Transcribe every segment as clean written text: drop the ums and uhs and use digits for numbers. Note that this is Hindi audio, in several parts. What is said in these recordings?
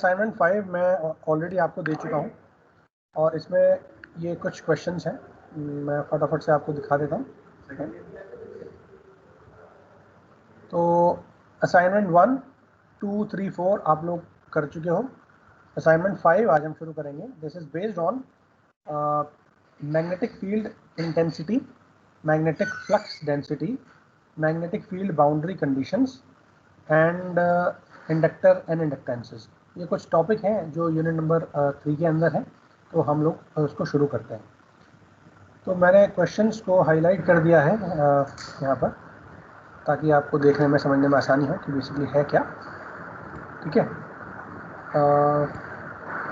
असाइनमेंट 5 मैं ऑलरेडी आपको दे चुका हूँ और इसमें ये कुछ क्वेश्चंस हैं, मैं फटाफट से आपको दिखा देता हूँ। तो असाइनमेंट 1, 2, 3, 4 आप लोग कर चुके हो। असाइनमेंट 5 आज हम शुरू करेंगे। This is based on magnetic field intensity, magnetic flux density, magnetic field boundary conditions and inductor and inductances. ये कुछ टॉपिक हैं जो यूनिट नंबर 3 के अंदर हैं, तो हम लोग उसको शुरू करते हैं। तो मैंने क्वेश्चंस को हाईलाइट कर दिया है यहाँ पर, ताकि आपको देखने में समझने में आसानी हो कि बेसिकली है क्या। ठीक है,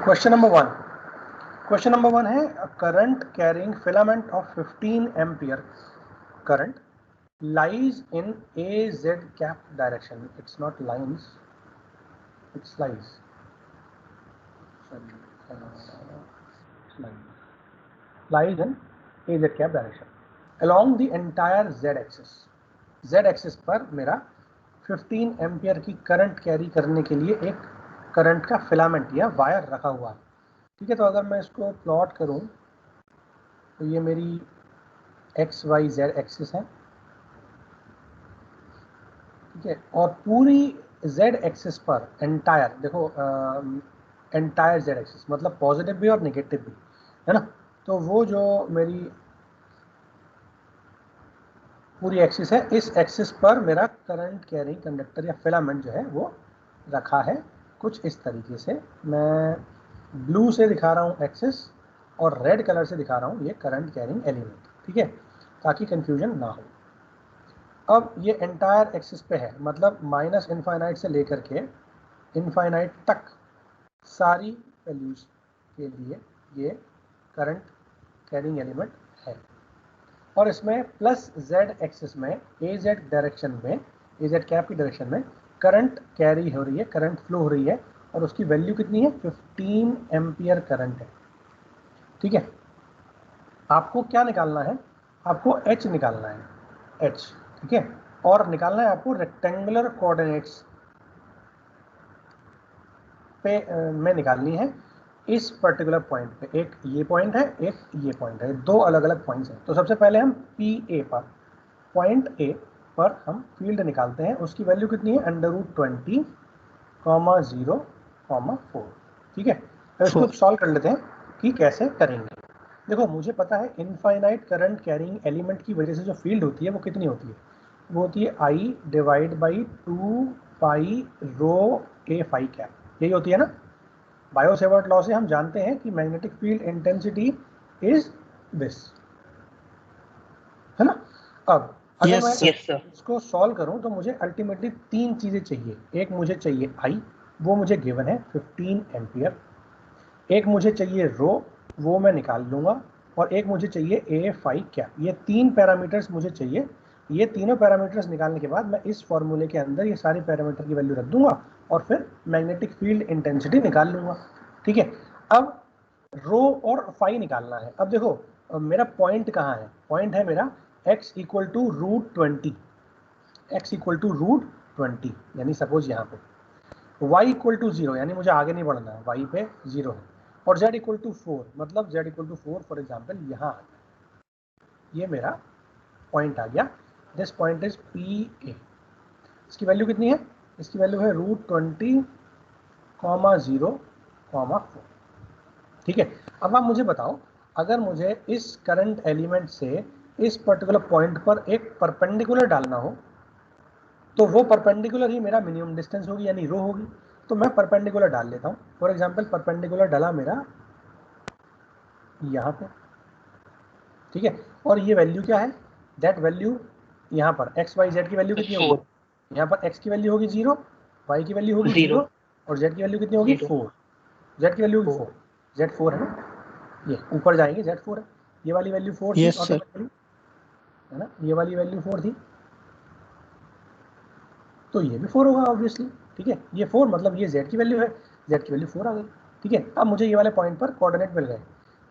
क्वेश्चन नंबर 1 है current carrying filament of 15 ampere current lies in AZ cap direction. It's not lines, it's lies. Lies in AZ cap direction along the entire Z axis. Z axis पर मेरा 15 एम्पियर की करंट कैरी करने के लिए एक करंट का फिलामेंट या वायर रखा हुआ है। ठीक है, तो अगर मैं इसको प्लॉट करूं तो ये मेरी XYZ एक्सिस है। ठीक है, और पूरी Z एक्सिस पर एंटायर, देखो एंटायर Z एक्सिस मतलब पॉजिटिव भी और नेगेटिव भी है ना। तो वो जो मेरी पूरी एक्सिस है, इस एक्सिस पर मेरा करंट कैरिंग कंडक्टर या फिलामेंट जो है वो रखा है कुछ इस तरीके से। मैं ब्लू से दिखा रहा हूँ एक्सिस और रेड कलर से दिखा रहा हूँ ये करंट कैरिंग एलिमेंट। ठीक है, ताकि कंफ्यूजन ना हो। अब ये एंटायर एक्सिस पे है, मतलब माइनस इनफाइनाइट से लेकर के इनफाइनाइट तक सारी वैल्यूज के लिए ये करंट कैरिंग एलिमेंट है। और इसमें प्लस जेड एक्सिस में AZ डायरेक्शन में, AZ कैप की डायरेक्शन में करंट कैरी हो रही है, करंट फ्लो हो रही है, और उसकी वैल्यू कितनी है? 15 एम्पियर करंट है। ठीक है, आपको क्या निकालना है? आपको H निकालना है, H। ठीक है, और निकालना है आपको रेक्टेंगुलर कोऑर्डिनेट्स पे में निकालनी है इस पर्टिकुलर पॉइंट पे। एक ये पॉइंट है, एक ये पॉइंट है, दो अलग अलग पॉइंट्स हैं। तो सबसे पहले हम PA पर, पॉइंट A पर हम फील्ड निकालते हैं। उसकी वैल्यू कितनी है? √20, 0, 4। ठीक है, तो इसको सॉल्व कर लेते हैं कि कैसे करेंगे। देखो, मुझे पता है इनफाइनाइट करंट कैरिंग एलिमेंट की वजह से जो फील्ड होती है वो कितनी होती है? वो होती है I/2 pi rho A phi cap, यही होती है ना। बायो-सेवर्ट लॉ से हम जानते हैं कि magnetic field intensity is this, है ना। अब अगर मैं इसको सॉल्व करूं तो मुझे अल्टीमेटली 3 चीजें चाहिए। एक मुझे चाहिए I, वो मुझे गिवन है 15 एम्पियर। एक मुझे चाहिए रो, वो मैं निकाल लूंगा, और एक मुझे चाहिए A phi कैप। ये 3 पैरामीटर्स मुझे चाहिए। ये तीनों पैरामीटर्स निकालने के बाद मैं इस फॉर्मूले के अंदर ये सारे पैरामीटर की वैल्यू रख दूंगा और फिर मैग्नेटिक फील्ड इंटेंसिटी निकाल लूंगा। ठीक है, अब रो और फाई निकालना है। अब देखो मेरा पॉइंट कहाँ है? पॉइंट है मेरा x equal to √20, x equal to √20, यानी सपोज यहाँ पे y इक्वल टू 0, यानी मुझे आगे नहीं बढ़ना है, y पे 0 है, और z इक्वल टू 4, मतलब z equal to 4 for example यहाँ आ गया। ये मेरा पॉइंट आ गया। This point is PA। इसकी वैल्यू कितनी है? इसकी वैल्यू है √20, 0, 4। ठीक है, अब आप मुझे बताओ, अगर मुझे इस करंट एलिमेंट से इस पर्टिकुलर पॉइंट पर एक परपेंडिकुलर डालना हो, तो वो परपेंडिकुलर ही मेरा मिनिमम डिस्टेंस होगी, यानी रो होगी। तो मैं परपेंडिकुलर डाल लेता हूँ। फॉर एग्जांपल परपेंडिकुलर डाला मेरा यहाँ पे। ठीक है, और ये वैल्यू क्या है? दैट वैल्यू यहाँ पर XYZ की वैल्यू कितनी होगी? यहाँ पर x की वैल्यू होगी 0, y की वैल्यू होगी 0, और z की वैल्यू कितनी होगी? 4। z की वैल्यू होगी 4, z 4 है ना, ये ऊपर जाएंगे, z 4 है। ये वाली वैल्यू 4 थी ऑटोमेटिकली, है ना, ये वाली वैल्यू 4 थी, तो ये भी 4 होगा ऑब्वियसली। ठीक है, ये 4 मतलब ये z की वैल्यू है, z की वैल्यू 4 आ गई। ठीक है, अब मुझे ये वाले पॉइंट पर कोऑर्डिनेट मिल गए।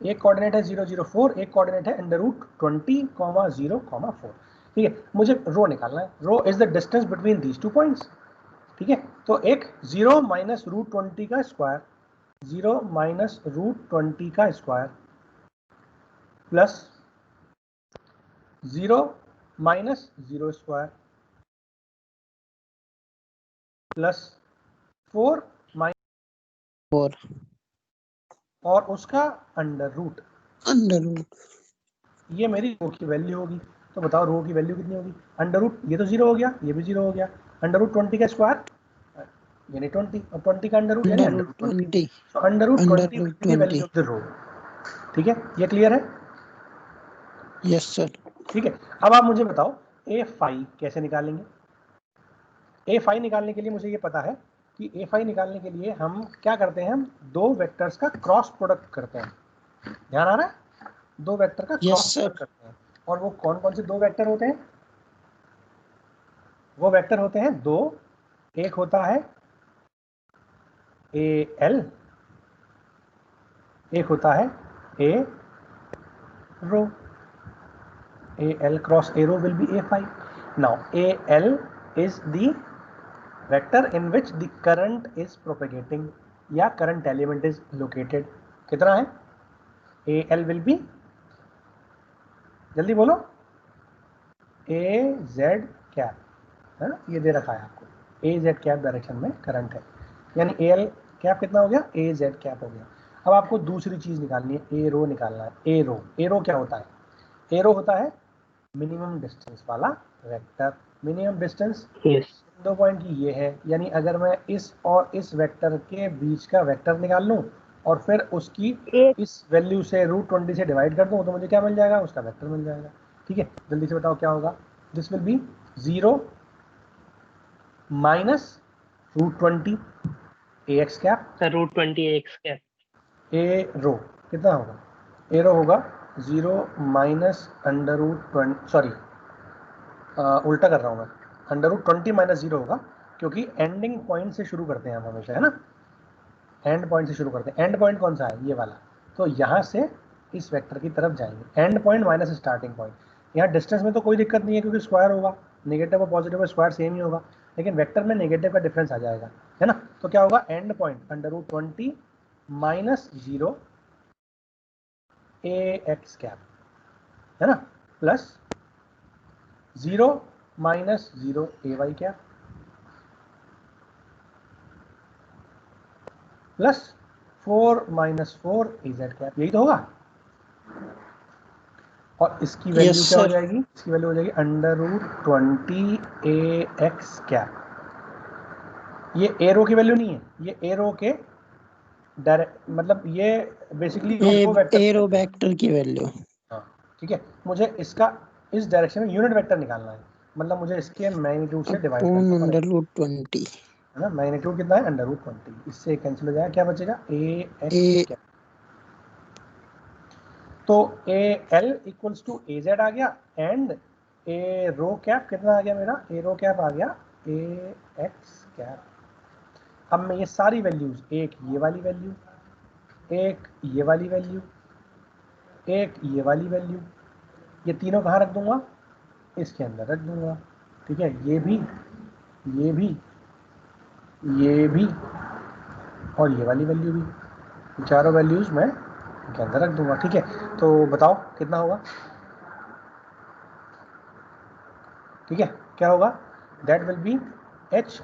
एक कोऑर्डिनेट है 0, 0, 4, एक कोऑर्डिनेट है √20, 0, 4। ठीक है, मुझे रो निकालना है। Rho is the distance between these 2 points. ठीक है, तो एक 0 माइनस रूट 20 का स्क्वायर, 0 माइनस रूट 20 का square plus 0 minus 0 square plus 4 minus 4 और उसका अंडर रूट। ये मेरी रो की वैल्यू होगी। तो बताओ रो की वैल्यू कितनी होगी? अंडर रूट, ये तो 0 हो गया, ये भी 0 हो गया, अंडर रूट 20 का स्क्वायर यानी 20 और 20 का अंडर रूट यानी अंडर रूट 20। तो under root 20 will be the value of the rho. ठीक है, ये क्लियर है? Yes sir. ठीक है, अब आप मुझे बताओ a5 कैसे निकालेंगे? a5 निकालने के लिए मुझे ये पता है कि a5 निकालने के लिए हम क्या करते हैं, हम दो वेक्टर्स का क्रॉस प्रोडक्ट करते हैं। ध्यान आ रहा है? दो वेक्टर का क्रॉस प्रोडक्ट करते हैं। और वो कौन कौन से दो वेक्टर होते हैं? वो वेक्टर होते हैं दो, एक होता है AL, एक होता है A rho. AL cross A row will be A5. Now AL is the vector in which the current is propagating या current element is located. कितना है? AL will be, जल्दी बोलो, AZ कैप, है ना? ये दे रखा है आपको, AZ कैप डायरेक्शन में करंट है, यानी AL कैप कितना हो गया? AZ कैप हो गया। अब आपको दूसरी चीज निकालनी है, ए रो निकालना है। ए रो, ए रो क्या होता है? ए रो होता है मिनिमम डिस्टेंस वाला वेक्टर। मिनिमम डिस्टेंस दो पॉइंट की ये है, यानी अगर मैं इस और इस वेक्टर के बीच का वेक्टर निकाल लूं और फिर उसकी इस वैल्यू से रूट 20 से डिवाइड कर दूं तो मुझे क्या मिल जाएगा? उसका वेक्टर मिल जाएगा। ठीक है, जल्दी से बताओ क्या होगा? This will be 0 minus root 20 AX cap, root 20 AX cap. A rho कितना होगा? ए रो होगा 0 माइनस अंडर रूट 20, सॉरी उल्टा कर रहा हूँ मैं, अंडर रूट 20 माइनस 0 होगा, क्योंकि एंडिंग पॉइंट से शुरू करते हैं हम हमेशा, है ना? एंड पॉइंट से शुरू करते हैं। एंड पॉइंट कौन सा है? ये वाला। तो यहाँ से इस वेक्टर की तरफ जाएंगे, and point minus starting point. यहाँ डिस्टेंस में तो कोई दिक्कत नहीं है क्योंकि स्क्वायर होगा, नेगेटिव और पॉजिटिव का स्क्वायर सेम ही होगा, लेकिन वेक्टर में नेगेटिव का डिफरेंस आ जाएगा, है ना? तो क्या होगा? End point under root 20 minus 0 AX cap, है ना, plus 0 minus 0 AY cap plus 4 minus 4 AZ cap. यही तो होगा। और इसकी वैल्यू क्या हो जाएगी? इसकी वैल्यू हो जाएगी अंडर रूट 20 AX कैप। ये एरो की वैल्यू नहीं है, ये एरो के डायरेक्ट, मतलब ये बेसिकली दो वेक्टर, एरो वेक्टर की वैल्यू। हाँ, ठीक है, मुझे इसका इस डायरेक्शन में यूनिट वेक्टर निकालना है, मतलब मुझे इसके मैग्नीट्यूड से डिवाइड करना पड़ेगा, अंडर रूट 20, है ना? मैग्नीट्यूड कितना है? Under root 20। इससे कैंसिल हो जाएगा, क्या बचेगा? AX cap. तो AL इक्वल्स टू AZ आ गया, एंड ए रो कैप कितना आ गया मेरा? ए रो कैप आ गया AX कैप। अब मैं ये सारी वैल्यूज, एक ये वाली वैल्यू, एक ये वाली वैल्यू, एक ये वाली वैल्यू, ये तीनों कहाँ रख दूंगा? इसके अंदर रख दूंगा। ठीक है, ये भी, ये भी, ये भी और ये वाली वैल्यू भी, चारों वैल्यूज मैं के अंदर रख दूंगा। ठीक है, तो बताओ कितना होगा? ठीक है, क्या होगा? दैट विल बी H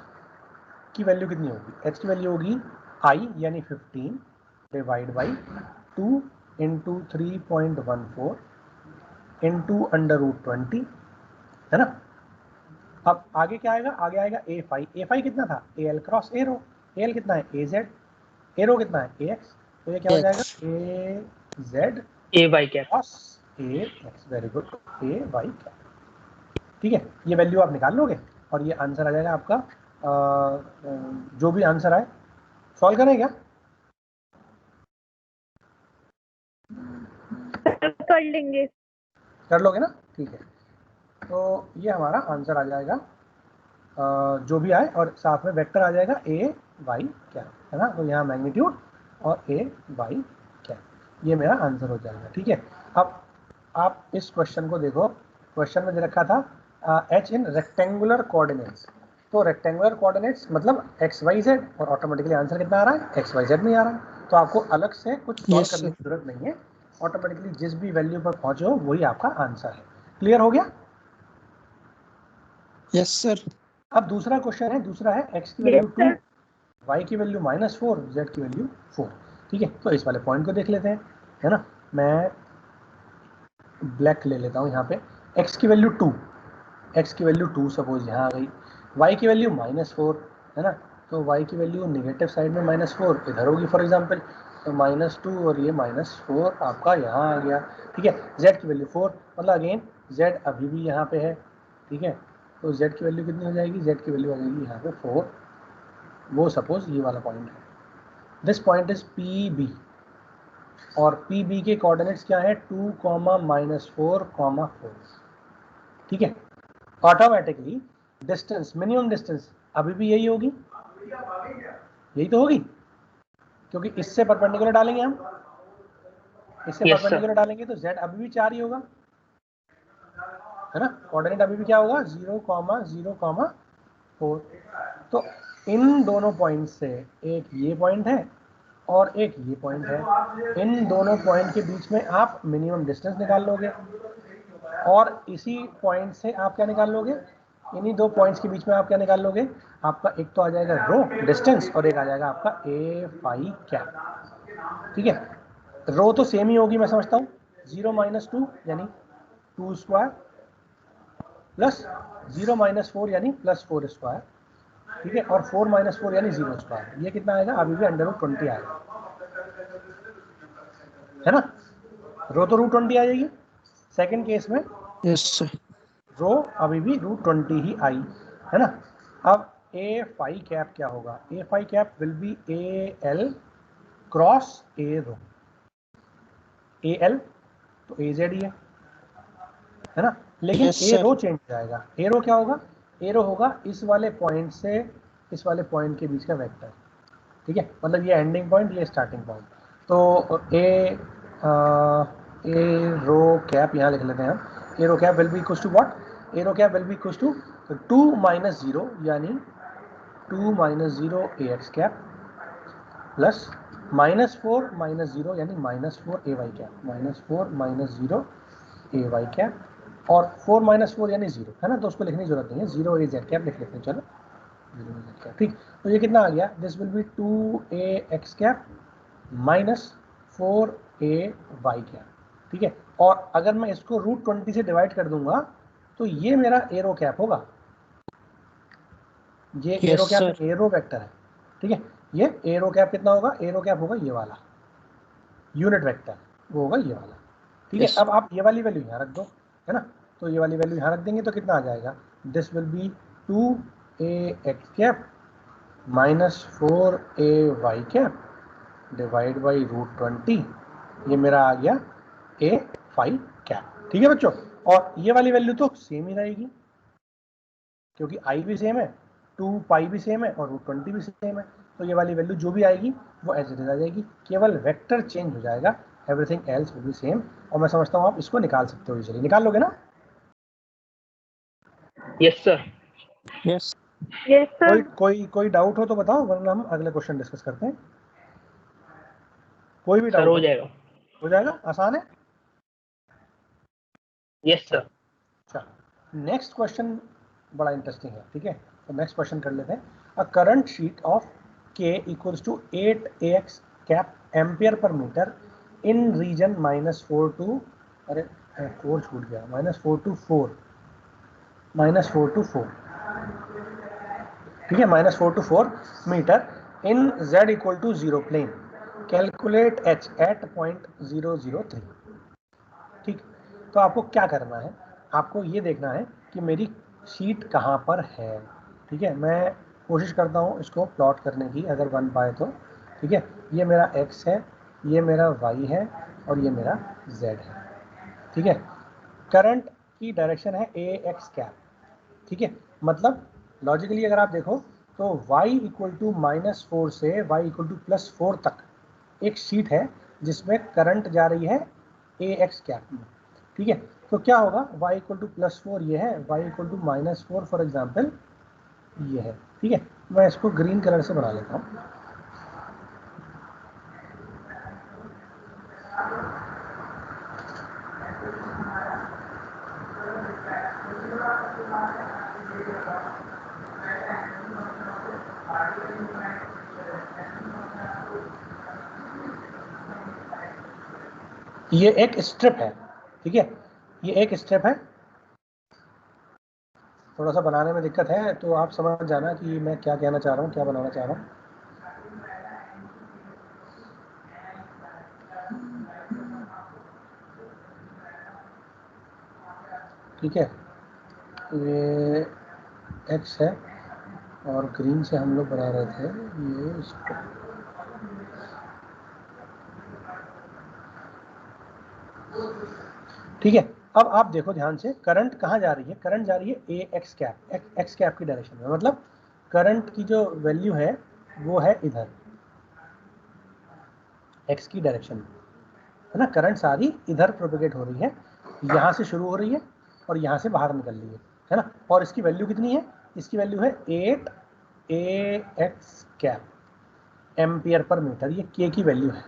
की वैल्यू कितनी होगी? H की वैल्यू होगी I यानी 15 divide by 2 into 3.14 into under root 20, है ना? अब आगे क्या आएगा? आगे आएगा A5। A5 कितना था? AL cross A rho. AL कितना है? AZ। A रो कितना है? AX। तो ये क्या हो जाएगा? AZ AY cap cross AX। Very good, AY cap. ठीक है, ये वैल्यू आप निकाल लोगे और ये आंसर आ जाएगा आपका। जो भी आंसर आए सॉल्व करें क्या? कर लेंगे। कर लोगे ना? ठीक है, तो ये हमारा आंसर आ जाएगा जो भी आए, और साथ में वेक्टर आ जाएगा AY क्या, है ना? तो यहाँ मैग्नीट्यूड और AY क्या, ये मेरा आंसर हो जाएगा। ठीक है, अब आप इस क्वेश्चन को देखो। क्वेश्चन में दे रखा था H इन रेक्टेंगुलर कोऑर्डिनेट्स। तो रेक्टेंगुलर कोऑर्डिनेट्स मतलब एक्स वाई जेड, और ऑटोमेटिकली आंसर कितना आ रहा है, एक्स वाई जेड में आ रहा है। तो आपको अलग से कुछ सॉल्व यस करने सर। की जरूरत नहीं है, ऑटोमेटिकली जिस भी वैल्यू पर पहुंचे हो वही आपका आंसर है। क्लियर हो गया? Yes sir. अब दूसरा क्वेश्चन है, दूसरा है एक्स की वैल्यू 2, वाई की वैल्यू -4, जेड की वैल्यू 4। ठीक है, तो इस वाले पॉइंट को देख लेते हैं, है ना। मैं ब्लैक ले लेता हूँ यहाँ पे। एक्स की वैल्यू 2, एक्स की वैल्यू 2 सपोज यहाँ आ गई, वाई की वैल्यू -4, है ना। तो वाई की वैल्यू निगेटिव साइड में -4 इधर होगी फॉर एग्जांपल, तो -2 और ये -4 आपका यहाँ आ गया। ठीक है, जेड की वैल्यू 4, मतलब अगेन जेड अभी भी यहाँ पे है। ठीक है, तो जेड की वैल्यू कितनी हो जाएगी, जेड की वैल्यू आ जाएगी यहाँ पे 4। वो सपोज ये वाला पॉइंट है, this point is P B, और पी बी के कोऑर्डिनेट्स क्या है, 2, -4, 4। ठीक है, ऑटोमेटिकली डिस्टेंस, मिनिमम डिस्टेंस अभी भी यही होगी, यही तो होगी, क्योंकि इससे परपेंडिकुलर डालेंगे हम, इससे Yes, परपेंडिकुलर डालेंगे तो z अभी भी 4 ही होगा, है ना। कोऑर्डिनेट अभी भी क्या होगा, 0, 0, 4। तो इन दोनों पॉइंट से एक ये पॉइंट है और एक ये पॉइंट है, इन दोनों पॉइंट के बीच में आप मिनिमम डिस्टेंस निकाल लोगे, और इसी पॉइंट से आप क्या निकाल लोगे, इन्हीं दो पॉइंट्स के बीच में आप क्या निकाल लोगे, आपका एक तो आ जाएगा रो डिस्टेंस और एक आ जाएगा आपका ए फाई कैप। ठीक है, रो तो सेम ही होगी मैं समझता हूँ, 0 - 2 यानी 2 स्क्वायर प्लस 0 - 4 यानी +4 स्क्वायर। ठीक है, और 4 - 4 यानी 0 स्क्वायर। ये कितना आएगा, अभी भी √20 आएगा, है ना। रो तो √20 आ जाएगी। सेकंड केस में यस सर। रो अभी भी √20 ही आई, है ना। अब ए फाई कैप क्या होगा, a phi cap will be a l cross a rho, a l तो ए जेड ही है ना, लेकिन yes a sir. Rho change हो जाएगा। ए रो क्या होगा, ए रो होगा इस वाले पॉइंट से इस वाले पॉइंट के बीच का वेक्टर। ठीक है, मतलब ये एंडिंग पॉइंट, ये स्टार्टिंग पॉइंट। तो ए रो कैप यहाँ लिख लेते हैं हम, a rho cap will be equal to what, a rho cap will be equal to 2 - 0 यानी 2 - 0 ए एक्स कैप प्लस -4 - 0 यानी -4 A Y cap, -4 - 0 A Y cap, और 4 - 4 यानी 0, है ना, तो उसको लिखने की जरूरत नहीं है, 0 ए जेड कैप लिख लेते हैं, चलो 0 ए जेड कैप। ठीक, तो ये कितना आ गया, this will be 2 A x cap -4 A Y cap. ठीक है, और अगर मैं इसको √20 से डिवाइड कर दूंगा तो ये मेरा एरो कैप होगा, ये arrow yes cap sir. Arrow vector है। ठीक है, ये एरो कैप कितना होगा, एरो कैप होगा ये वाला यूनिट वेक्टर, वो होगा ये वाला। ठीक है, यस अब आप ये वाली वैल्यू यहाँ रख दो, है ना, तो ये वाली वैल्यू यहाँ रख देंगे तो कितना आ जाएगा, this will be 2 A x cap -4 A Y cap divide by √20, ये मेरा आ गया ए फाई कैप। ठीक है बच्चों, और ये वाली वैल्यू तो सेम ही रहेगी क्योंकि आई भी सेम है, 2 पाई भी सेम है और √20 भी सेम है, तो ये वाली वैल्यू जो भी आएगी वो एज इट इज आ जाएगी, केवल वेक्टर चेंज हो जाएगा, everything else will be same. और मैं समझता हूँ आप इसको निकाल सकते हो, इजीली निकाल लोगे ना। Yes, sir. यस। कोई डाउट हो तो बताओ, वरना हम अगले क्वेश्चन डिस्कस करते हैं। कोई भी सर डाउट हो जाएगा। हो जाएगा, आसान है। Yes, sir. चलो नेक्स्ट क्वेश्चन बड़ा इंटरेस्टिंग है। ठीक है, तो नेक्स्ट क्वेश्चन कर लेते हैं। A current sheet of K equals to 8 AX cap ampere per metre in region -4 to, अरे 4 छूट गया, -4 टू 4, -4 टू 4। ठीक है, -4 to 4 metre in Z equal to 0 plane, calculate H at .003। ठीक, तो आपको क्या करना है, आपको ये देखना है कि मेरी शीट कहाँ पर है। ठीक है, मैं कोशिश करता हूँ इसको प्लॉट करने की अगर बन पाए तो। ठीक है, ये मेरा x है, ये मेरा y है और ये मेरा z है। ठीक है, करंट की डायरेक्शन है ए एक्स कैप। ठीक है, मतलब लॉजिकली अगर आप देखो तो y इक्वल टू -4 से y इक्वल टू +4 तक एक शीट है जिसमें करंट जा रही है ए एक्स कैप में। ठीक है, तो क्या होगा, y इक्वल टू +4 ये है, y equal to -4 for example ये है, ठीक है। मैं इसको ग्रीन कलर से बना लेता हूँ। ये एक स्ट्रिप है, ठीक है, ये एक स्ट्रिप है। थोड़ा सा बनाने में दिक्कत है, तो आप समझ जाना कि मैं क्या कहना चाह रहा हूँ, क्या बनाना चाह रहा हूँ। ठीक है, ये एक्स है और ग्रीन से हम लोग बना रहे थे ये स्ट्रिप। ठीक है, अब आप देखो ध्यान से, करंट कहाँ जा रही है? करंट जा रही है ए एक्स कैप, एक्स कैप की डायरेक्शन में। मतलब करंट की जो वैल्यू है वो है इधर, एक्स की डायरेक्शन में, है ना। करंट सारी इधर प्रोपेगेट हो रही है, यहाँ से शुरू हो रही है और यहाँ से बाहर निकल रही है ना। और इसकी वैल्यू कितनी है? इसकी वैल्यू है 8 ए x cap ampere per metre. ये के की वैल्यू है,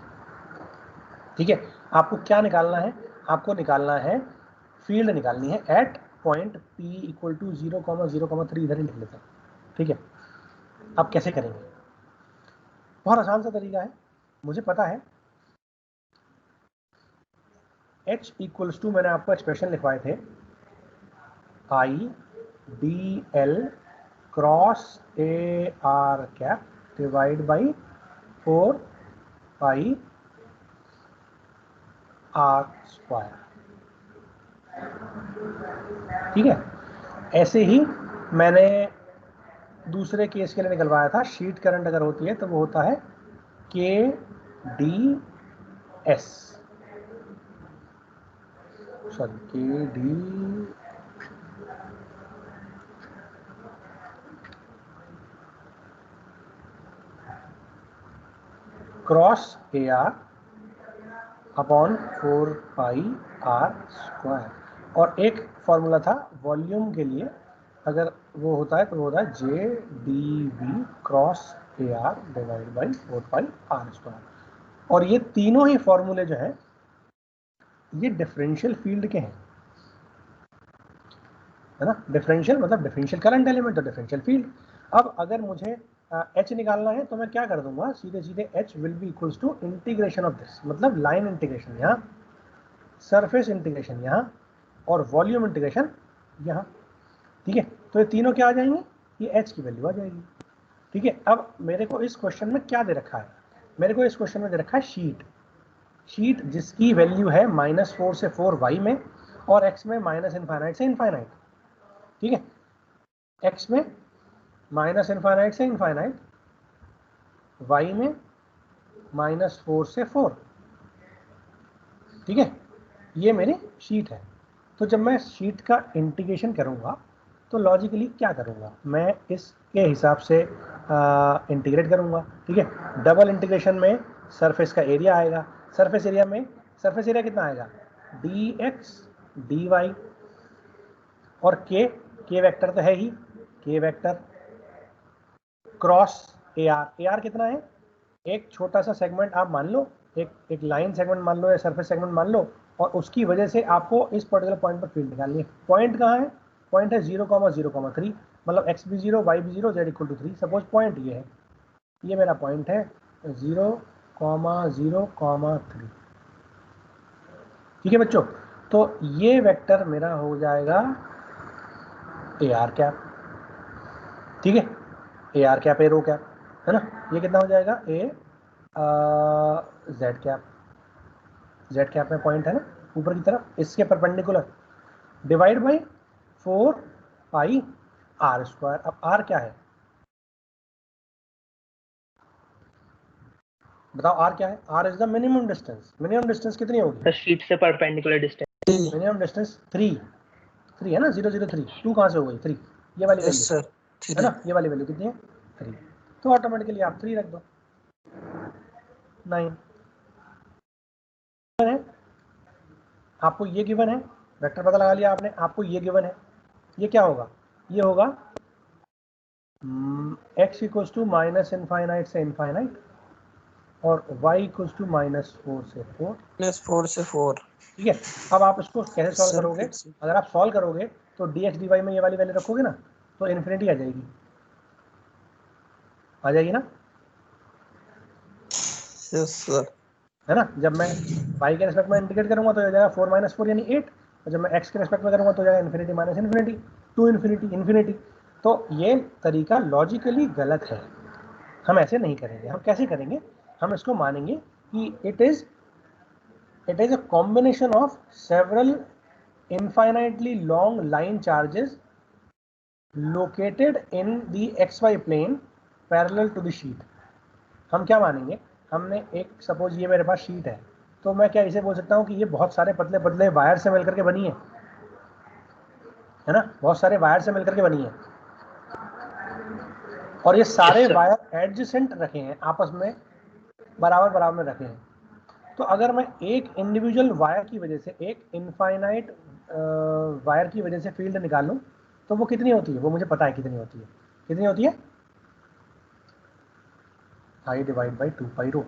ठीक है। आपको क्या निकालना है? आपको निकालना है, फील्ड निकालनी है at point P equal to 0,0,3 इधर ही लिख लेते हैं, ठीक है। अब कैसे करेंगे? बहुत आसान सा तरीका है, मुझे पता है। H इक्वल्स टू, मैंने आपको एक्सप्रेशन लिखवाए थे, I D L cross A R cap divide by 4 pi are square, ठीक है। ऐसे ही मैंने दूसरे केस के लिए निकलवाया था। शीट करंट अगर होती है तो वो होता है K D S, sorry K D cross A R upon 4 pi are square. और एक फॉर्मूला था वॉल्यूम के लिए, अगर वो होता है तो वो होता है J D V cross A r divide by 4 pi are square. और ये तीनों ही फॉर्मूले जो हैं ये डिफरेंशियल फील्ड के हैं, है ना। डिफरेंशियल मतलब डिफरेंशियल करंट एलिमेंट और डिफरेंशियल फील्ड। अब अगर मुझे H निकालना है तो मैं क्या कर दूंगा? सीधे सीधे H will be equals to integration of this, मतलब लाइन इंटीग्रेशन यहाँ, सरफेस इंटीग्रेशन यहाँ और वॉल्यूम इंटीग्रेशन यहाँ, ठीक है। तो ये तीनों क्या आ जाएंगे? ये H की वैल्यू आ जाएगी, ठीक है। अब मेरे को इस क्वेश्चन में क्या दे रखा है? मेरे को इस क्वेश्चन में दे रखा है शीट जिसकी वैल्यू है -4 से 4 y में और x में माइनस इनफाइनाइट से इनफाइनाइट, ठीक है। x में माइनस इनफाइनाइट से इनफाइनाइट, y में -4 से 4, ठीक है। ये मेरी शीट है। तो जब मैं शीट का इंटीग्रेशन करूँगा तो लॉजिकली क्या करूँगा? मैं इसके हिसाब से इंटीग्रेट करूँगा, ठीक है। डबल इंटीग्रेशन में सरफेस का एरिया आएगा, सरफेस एरिया में सरफेस एरिया कितना आएगा? dx dy और के वेक्टर तो है ही, के वेक्टर क्रॉस ए आर कितना है? एक छोटा सा सेगमेंट आप मान लो, एक लाइन सेगमेंट मान लो या सरफेस सेगमेंट मान लो, और उसकी वजह से आपको इस पर्टिकुलर पॉइंट पर फील्ड निकालनी है। पॉइंट कहाँ है? पॉइंट है 0,0,3, मतलब x भी 0 y भी 0 z = 3। सपोज पॉइंट ये है, ये मेरा पॉइंट है 0,0,3, ठीक है बच्चों। तो ये वेक्टर मेरा हो जाएगा ए आर कैप, ठीक है। A R cap, A rho cap, है ना। ये कितना हो जाएगा? A Z cap, Z cap में पॉइंट है ना ऊपर की तरफ, इसके perpendicular, divide by 4 pi are square. अब आर क्या है बताओ? आर क्या है? R is the minimum distance. Minimum distance कितनी होगी? तो शीट से परपेंडिकुलर डिस्टेंस, मिनिमम डिस्टेंस 3 है ना। 0,0,3, 2 कहाँ से हो गई? 3, ये वाली यस वैल्यू सर, है 3। ना। ये वाली वैल्यू कितनी है? 3। तो ऑटोमेटिकली आप 3 रख दो, 9 है। आपको ये गिवन है, वेक्टर पता लगा लिया आपने, आपको ये गिवन है। ये क्या होगा? ये होगा x equals to minus infinite से इनफाइनाइट और y इक्वल्स टू -4 से 4। -4 से 4। ठीक है, अब आप इसको कैसे सॉल्व सर करोगे? फिर से अगर आप सॉल्व करोगे तो dx dy में ये वाली वैल्यू रखोगे ना तो इन्फिनिटी आ जाएगी ना? Yes sir. है ना? जब मैं y के रेस्पेक्ट में इंटीग्रेट करूंगा तो हो जाएगा 4 - 4 यानी 8, और जब मैं x के रेस्पेक्ट में करूंगा तो हो जाएगा infinity minus infinity to infinity infinity. तो ये तरीका लॉजिकली गलत है, हम ऐसे नहीं करेंगे। हम कैसे करेंगे? हम इसको मानेंगे कि it is a combination of several infinitely long line charges located in the xy plane parallel to the sheet। हम क्या मानेंगे? हमने एक सपोज ये मेरे पास शीट है, तो मैं क्या इसे बोल सकता हूँ कि ये बहुत सारे पतले पतले वायर से मिलकर के बनी है ना? बहुत सारे वायर से मिलकर के बनी है, और ये सारे वायर एडजेसेंट रखे हैं, आपस में बराबर बराबर में रखे हैं। तो अगर मैं एक इंडिविजुअल वायर की वजह से, एक इनफाइनाइट वायर की वजह से फील्ड निकाल लूं तो वो कितनी होती है? वो मुझे पता है कितनी होती है। कितनी होती है? I डिवाइड बाई 2 पाई रो।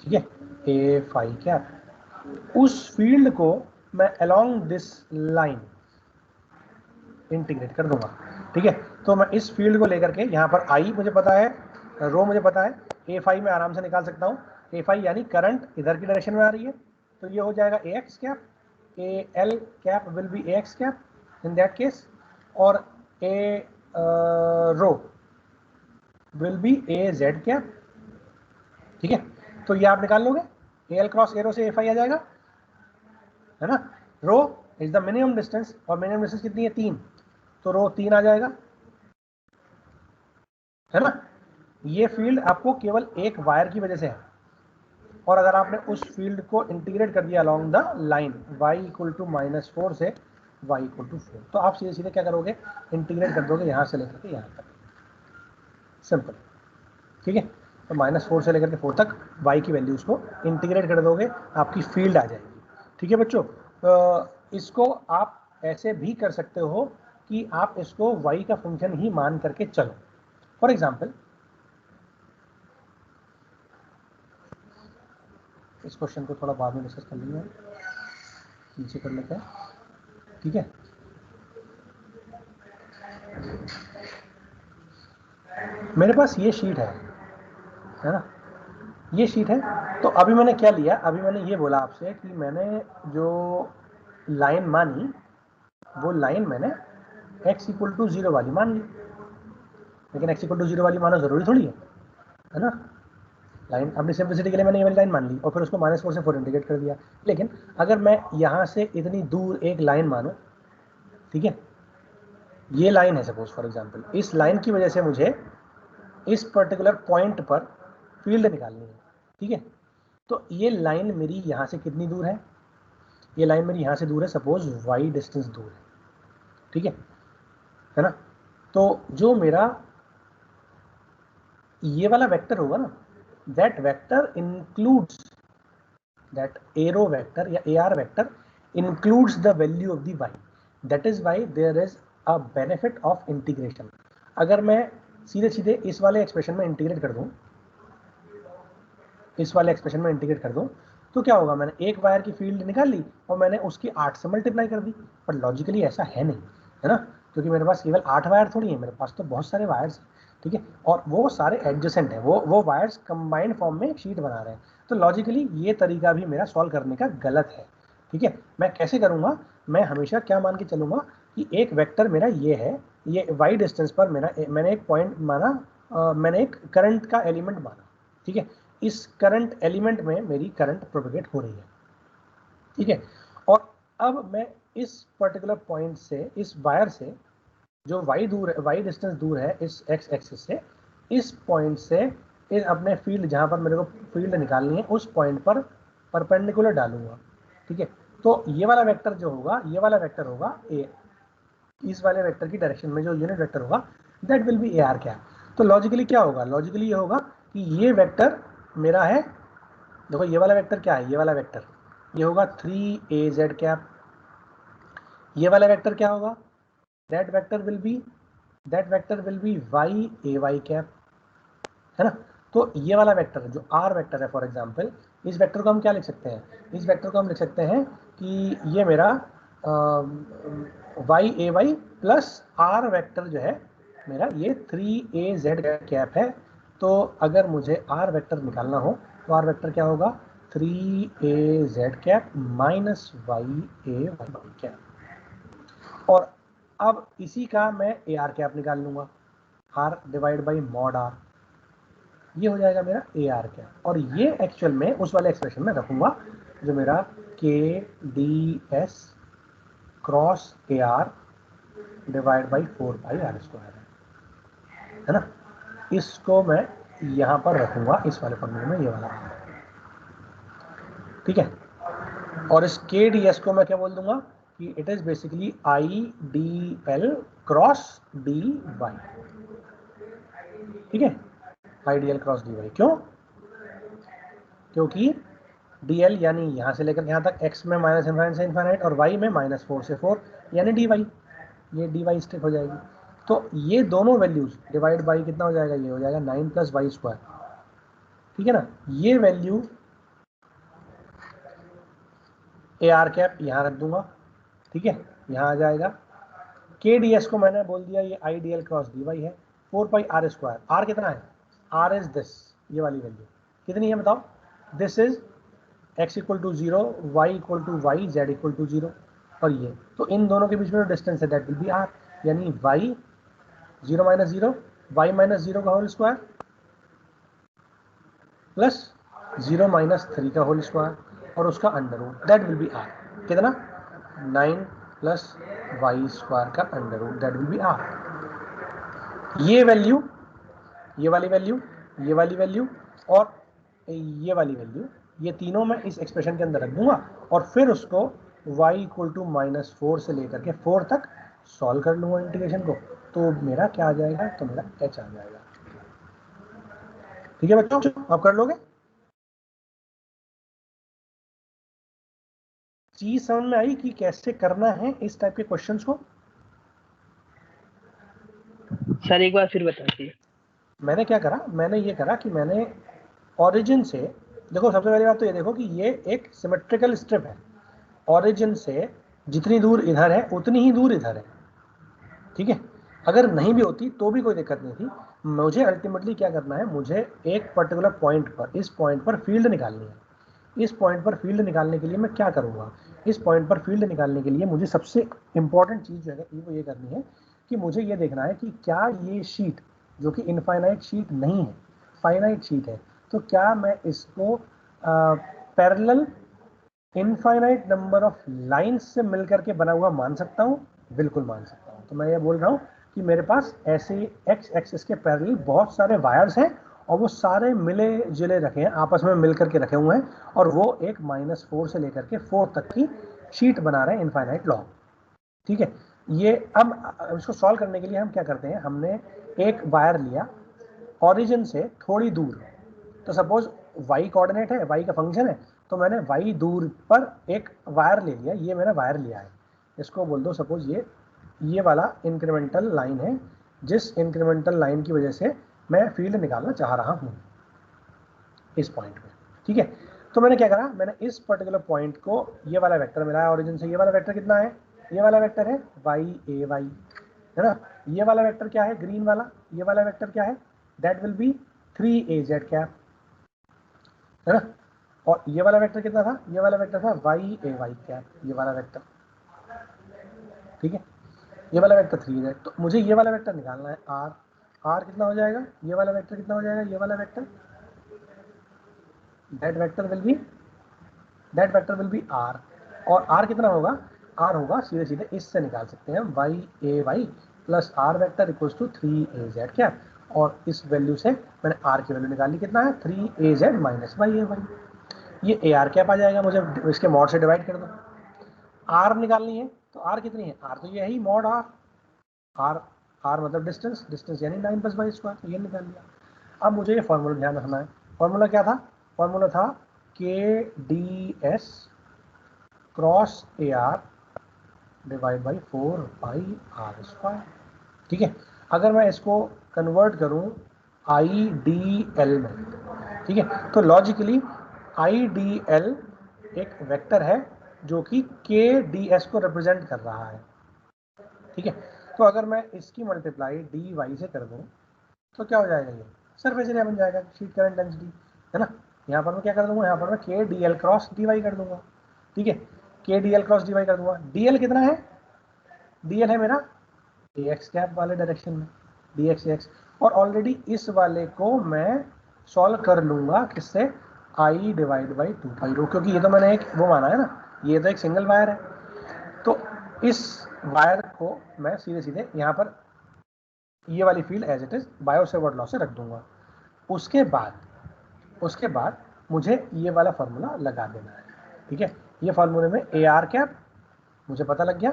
ठीक है, ए फाई कैप। उस फील्ड को मैं अलोंग दिस लाइन इंटीग्रेट कर दूंगा। ठीक है, तो मैं इस फील्ड को लेकर के यहाँ पर आई मुझे पता है, रो मुझे पता है, ए फाई में आराम से निकाल सकता हूँ। ए फाई यानी करंट इधर की डायरेक्शन में आ रही है, तो ये हो जाएगा a x cap, a l cap will be a x cap in that case, और a rho will be a Z cap. ठीक है, तो ये आप निकाल लोगे, ए एल क्रॉस ए रो से ए फाई आ जाएगा, है ना? रो इज द मिनिमम डिस्टेंस, और मिनिमम डिस्टेंस कितनी है? 3, तो रो 3 आ जाएगा, है ना? ये फील्ड आपको केवल एक वायर की वजह से है, और अगर आपने उस फील्ड को इंटीग्रेट कर दिया along the line y equal to -4 से y इक्वल टू 4, तो आप सीधे सीधे क्या करोगे? इंटीग्रेट कर दोगे यहाँ से लेकर के यहाँ तक, सिंपल। ठीक है, तो -4 से लेकर के 4 तक y की वैल्यूज को इंटीग्रेट कर दोगे, आपकी फील्ड आ जाएगी। ठीक है बच्चों, इसको आप ऐसे भी कर सकते हो कि आप इसको y का फंक्शन ही मान करके चलो। फॉर एग्जाम्पल, इस क्वेश्चन को थोड़ा बाद में डिस्कस कर लेंगे, नीचे कर लेते हैं। ठीक है, मेरे पास ये शीट है ना? ये शीट है, तो अभी मैंने क्या लिया? अभी मैंने ये बोला आपसे कि मैंने जो लाइन मानी वो लाइन मैंने x इक्वल टू 0 वाली मान ली, लेकिन x इक्वल टू 0 वाली माना जरूरी थोड़ी है ना? लाइन अपनी सिंपलिसिटी के लिए मैंने ये वाली लाइन मान ली और फिर उसको -4 से 4 इंटीग्रेट कर दिया। लेकिन अगर मैं यहाँ से इतनी दूर एक लाइन मानूं, ठीक है, ये लाइन है सपोज फॉर एग्जांपल, इस लाइन की वजह से मुझे इस पर्टिकुलर पॉइंट पर फील्ड निकालनी है। ठीक है, तो ये लाइन मेरी यहाँ से कितनी दूर है? ये लाइन मेरी यहाँ से दूर है सपोज y डिस्टेंस दूर है। ठीक है ना? तो जो मेरा ये वाला वेक्टर होगा ना, that vector includes, that arrow vector या AR vector includes the value of the y, that is why there is a benefit of integration. अगर मैं सीधे सीधे इस वाले एक्सप्रेशन में इंटीग्रेट कर दूं, इस वाले एक्सप्रेशन में इंटीग्रेट कर दूं, तो क्या होगा? मैंने एक वायर की फील्ड निकाल ली और मैंने उसकी 8 से मल्टीप्लाई कर दी, पर लॉजिकली ऐसा है नहीं, है ना? क्योंकि मेरे पास केवल 8 वायर थोड़ी है, मेरे पास तो बहुत सारे वायर्स हैं। ठीक है, और वो सारे एडजेसेंट है, वो वायर्स कंबाइंड फॉर्म में एक शीट बना रहे हैं, तो लॉजिकली ये तरीका भी मेरा सॉल्व करने का गलत है। ठीक है, मैं कैसे करूँगा? मैं हमेशा क्या मान के चलूँगा कि एक वेक्टर मेरा ये है, ये y डिस्टेंस पर मैंने एक पॉइंट माना, मैंने एक करंट का एलिमेंट माना। ठीक है, इस करंट एलिमेंट में मेरी करंट प्रोपेगेट हो रही है। ठीक है, और अब मैं इस पर्टिकुलर पॉइंट से, इस वायर से जो y दूर है, y डिस्टेंस दूर है इस x एक्सिस से, इस पॉइंट से इस अपने फील्ड, जहां पर मेरे को फील्ड निकालनी है, उस पॉइंट पर परपेंडिकुलर डालूंगा। ठीक है, तो ये वाला वेक्टर जो होगा, ये वाला वेक्टर होगा a, इस वाले वेक्टर की डायरेक्शन में जो यूनिट वेक्टर होगा that will B AR cap. तो लॉजिकली क्या होगा? लॉजिकली ये होगा कि ये वेक्टर मेरा है, देखो ये वाला वेक्टर क्या है? ये वाला वेक्टर ये होगा 3AZ कैप। ये वाला वेक्टर क्या होगा? That vector will be that vector will be Y A Y cap, है ना। तो ये वाला वेक्टर जो आर वेक्टर है फॉर एग्जांपल, इस वेक्टर को हम क्या लिख सकते हैं, इस वेक्टर को हम लिख सकते हैं कि ये मेरा Y A Y plus R vector जो है मेरा ये 3az कैप है। तो अगर मुझे आर वेक्टर निकालना हो तो आर वेक्टर क्या होगा, 3az cap minus Y A Y cap. और अब इसी का मैं ए आर कैप निकाल लूंगा, R divide by mod R, ये हो जाएगा मेरा ए आर कैप। और ये एक्चुअल में उस वाले एक्सप्रेशन में रखूंगा जो मेरा के D S cross A r divide by 4πr² है ना। इसको मैं यहां पर रखूंगा इस वाले फॉर्मूले में, ये वाला, ठीक है। और इस के डी एस को मैं क्या बोल दूंगा कि it is basically I D L cross D Y, ठीक है, I D L cross D Y. क्यों, क्योंकि dl यानी यहाँ से लेकर यहाँ तक x में माइनस इन्फाइनाइट से इन्फाइनाइट और y में -4 से 4 यानी dy, ये dy स्ट्रिप हो जाएगी। तो ये दोनों वैल्यूज डिवाइड बाई कितना हो जाएगा, ये हो जाएगा 9 + y², ठीक है ना। ये वैल्यू ए आर कैप यहाँ रख दूंगा, ठीक है, यहाँ आ जाएगा। के डी एस को मैंने बोल दिया ये I D L cross D Y है, 4πr²। आर कितना है, आर इज दिस, ये वाली वैल्यू कितनी है बताओ, this is x = 0, y = y, z = 0 और ये, तो इन दोनों के बीच में जो डिस्टेंस है दैट विल बी r, यानी y 0 - 0 y - 0 का होल स्क्वायर प्लस 0 - 3 का होल स्क्वायर और उसका under root, that will be r। कितना, 9 + y² का under root, that will be r। ये वैल्यू, ये वाली वैल्यू, ये वाली वैल्यू और ये वाली वैल्यू, ये तीनों मैं इस एक्सप्रेशन के अंदर रख दूंगा और फिर उसको y = -4 से लेकर के 4 तक सॉल्व कर लूंगा इंटीग्रेशन को, तो मेरा क्या आ जाएगा, तो मेरा h आ जाएगा। ठीक है बच्चों, आप कर लोगे। चीज समझ में आई कि कैसे करना है इस टाइप के क्वेश्चंस को। सर एक बार फिर बताइए। मैंने क्या करा, मैंने ये करा कि मैंने ओरिजिन से, देखो सबसे पहली बात तो ये देखो कि ये एक सिमेट्रिकल स्ट्रिप है, ओरिजिन से जितनी दूर इधर है उतनी ही दूर इधर है, ठीक है। अगर नहीं भी होती तो भी कोई दिक्कत नहीं थी। मुझे अल्टीमेटली क्या करना है, मुझे एक पर्टिकुलर पॉइंट पर, इस पॉइंट पर फील्ड निकालनी है। इस पॉइंट पर फील्ड निकालने के लिए मैं क्या करूँगा, इस पॉइंट पर फील्ड निकालने के लिए मुझे सबसे इंपॉर्टेंट चीज़ जो है वो ये करनी है कि मुझे ये देखना है कि क्या ये शीट जो कि इनफाइनाइट शीट नहीं है, फाइनाइट शीट है, तो क्या मैं इसको parallel infinite number of lines से मिलकर के बना हुआ मान सकता हूँ, बिल्कुल मान सकता हूँ। तो मैं ये बोल रहा हूँ कि मेरे पास ऐसे एक्स एक्सिस के पैरेलल बहुत सारे वायर्स हैं और वो सारे मिले जुले रखे हैं, आपस में मिल करके रखे हुए हैं और वो एक -4 से लेकर के 4 तक की शीट बना रहे हैं इनफाइनाइट लॉन्ग, ठीक है। ये अब इसको सॉल्व करने के लिए हम क्या करते हैं, हमने एक वायर लिया ओरिजिन से थोड़ी दूर, तो सपोज y कोऑर्डिनेट है, y का फंक्शन है, तो मैंने y दूर पर एक वायर ले लिया, ये मेरा वायर लिया है, इसको बोल दो सपोज ये वाला इंक्रीमेंटल लाइन है, जिस इंक्रीमेंटल लाइन की वजह से मैं फील्ड निकालना चाह रहा हूँ इस पॉइंट में, ठीक है। तो मैंने क्या करा, मैंने इस पर्टिकुलर पॉइंट को, ये वाला वेक्टर मिला है ओरिजिन से, ये वाला वेक्टर कितना है, ये वाला वेक्टर है y a y, है ना। ये वाला वेक्टर क्या है, ग्रीन वाला, ये वाला वेक्टर क्या है, that will B 3az cap, है ना। और ये वाला वेक्टर कितना था, ये वाला वेक्टर था y a y कैप, ये वाला वेक्टर, ठीक है। ये वाला वेक्टर 3z, तो मुझे ये वाला वेक्टर निकालना है r कितना हो जाएगा, ये वाला वेक्टर कितना हो जाएगा, ये वाला vector, that vector will be r, और r कितना होगा, r होगा सीधे सीधे इससे निकाल सकते हैं y a y plus r vector equals to 3az cap, और इस वैल्यू से मैंने r की वैल्यू निकाल ली, कितना है 3az minus y a y, ये ए आर कैप आ जाएगा। मुझे इसके मॉड से डिवाइड कर दो, आर निकालनी है तो आर कितनी है, आर तो ये है ही मॉड आर मतलब डिस्टेंस यानी 9 + y², तो ये निकाल लिया। अब मुझे ये फॉर्मूला ध्यान रखना है, फॉर्मूला क्या था, फॉर्मूला था के D S cross A r divide by 4πr², ठीक है। अगर मैं इसको कन्वर्ट करूं IDL में, ठीक है, तो लॉजिकली IDL एक वेक्टर है जो कि KDS को रिप्रेजेंट कर रहा है, ठीक है। तो अगर मैं इसकी मल्टीप्लाई dy से कर दूं तो क्या हो जाएगा, ये सरफेस एरिया बन जाएगा, शीट करंट डेंसिटी, है ना। यहाँ पर मैं क्या कर दूंगा, यहाँ पर मैं KDL क्रॉस dy कर दूंगा, ठीक है, KDL क्रॉस dy कर दूंगा। DL कितना है, DL है मेरा AX कैप वाले डायरेक्शन में, DX और ऑलरेडी इस वाले को मैं सॉल्व कर लूंगा किससे, I डिवाइड बाई 2 पाई रो, क्योंकि ये तो मैंने एक वो माना है ना, ये तो एक सिंगल वायर है। तो इस वायर को मैं सीधे सीधे यहाँ पर ये वाली field as it is Biot Savart law से रख दूंगा। उसके बाद मुझे ये वाला फॉर्मूला लगा देना है, ठीक है। ये फॉर्मूले में AR कैप मुझे पता लग गया,